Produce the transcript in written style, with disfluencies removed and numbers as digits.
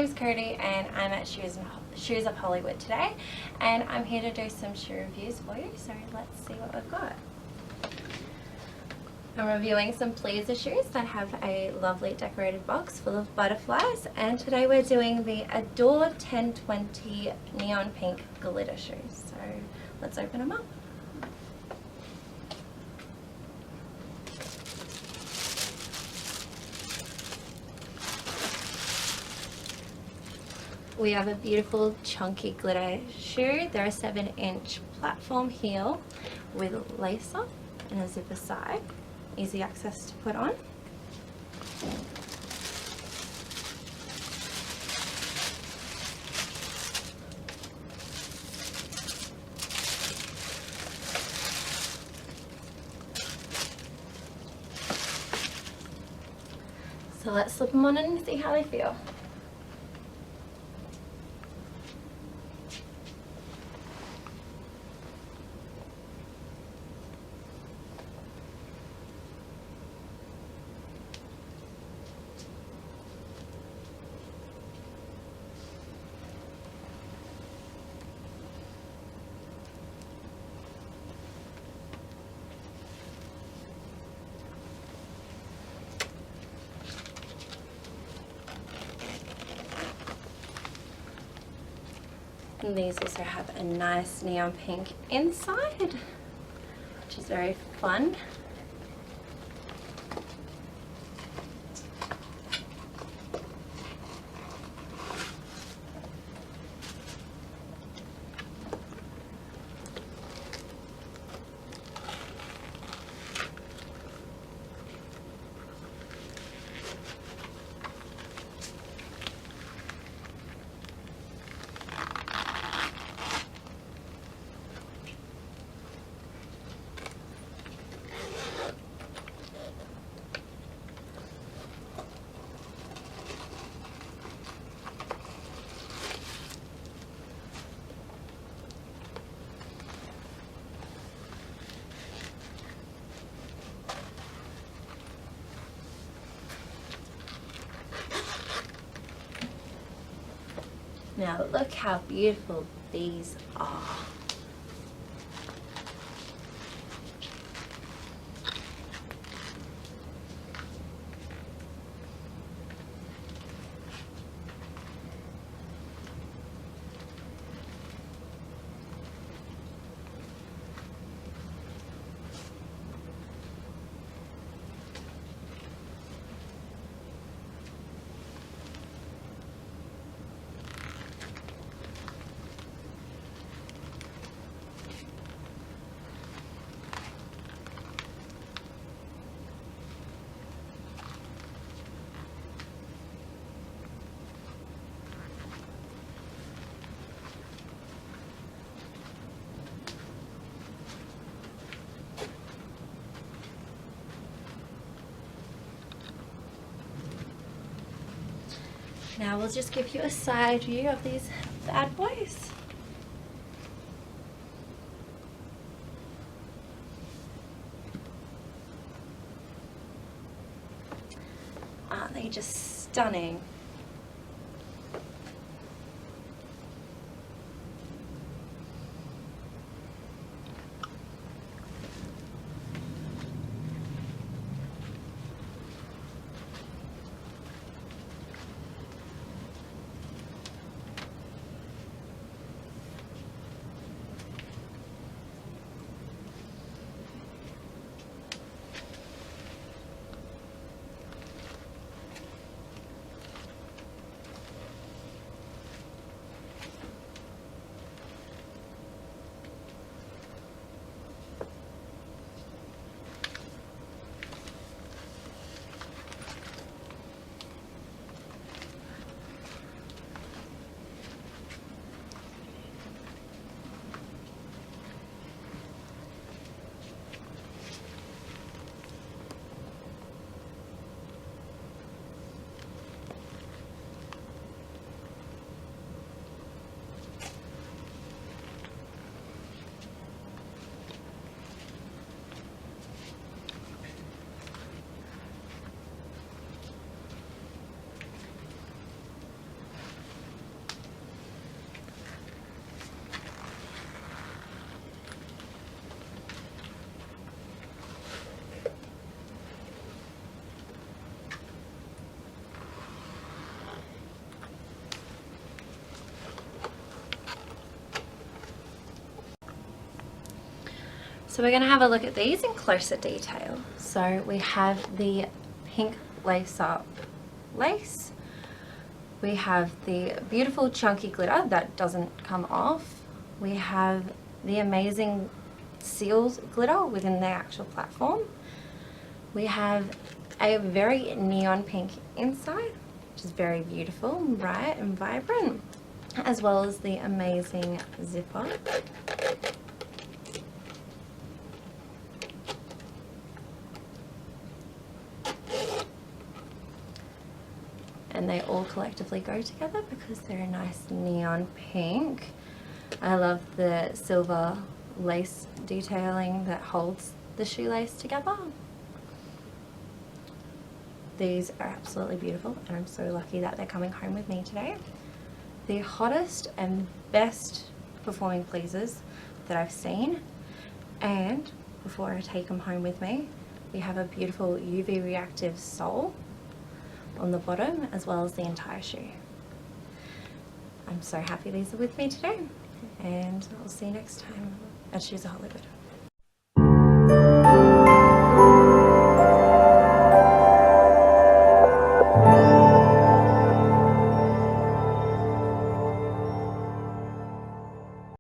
name's Cody and I'm at Shoes of Hollywood today, and I'm here to do some shoe reviews for you, so let's see what we've got. I'm reviewing some pleaser shoes that have a lovely decorated box full of butterflies, and today we're doing the Adore-1020 Neon Pink Glitter shoes. So let's open them up. We have a beautiful chunky glitter shoe. They're a 7-inch platform heel with lace up and a zipper side. Easy access to put on. So let's slip them on and see how they feel. And these also have a nice neon pink inside, which is very fun. Now look how beautiful these are. Now we'll just give you a side view of these bad boys. Aren't they just stunning? So we're going to have a look at these in closer detail. So we have the pink lace up lace. We have the beautiful chunky glitter that doesn't come off. We have the amazing seals glitter within the actual platform. We have a very neon pink inside, which is very beautiful, bright and vibrant, as well as the amazing zipper. And they all collectively go together because they're a nice neon pink. I love the silver lace detailing that holds the shoelace together. These are absolutely beautiful, and I'm so lucky that they're coming home with me today. The hottest and best performing pleasers that I've seen, and before I take them home with me, we have a beautiful UV Reactive sole on the bottom as well as the entire shoe. I'm so happy these are with me today, and I'll see you next time at Shoes of Hollywood.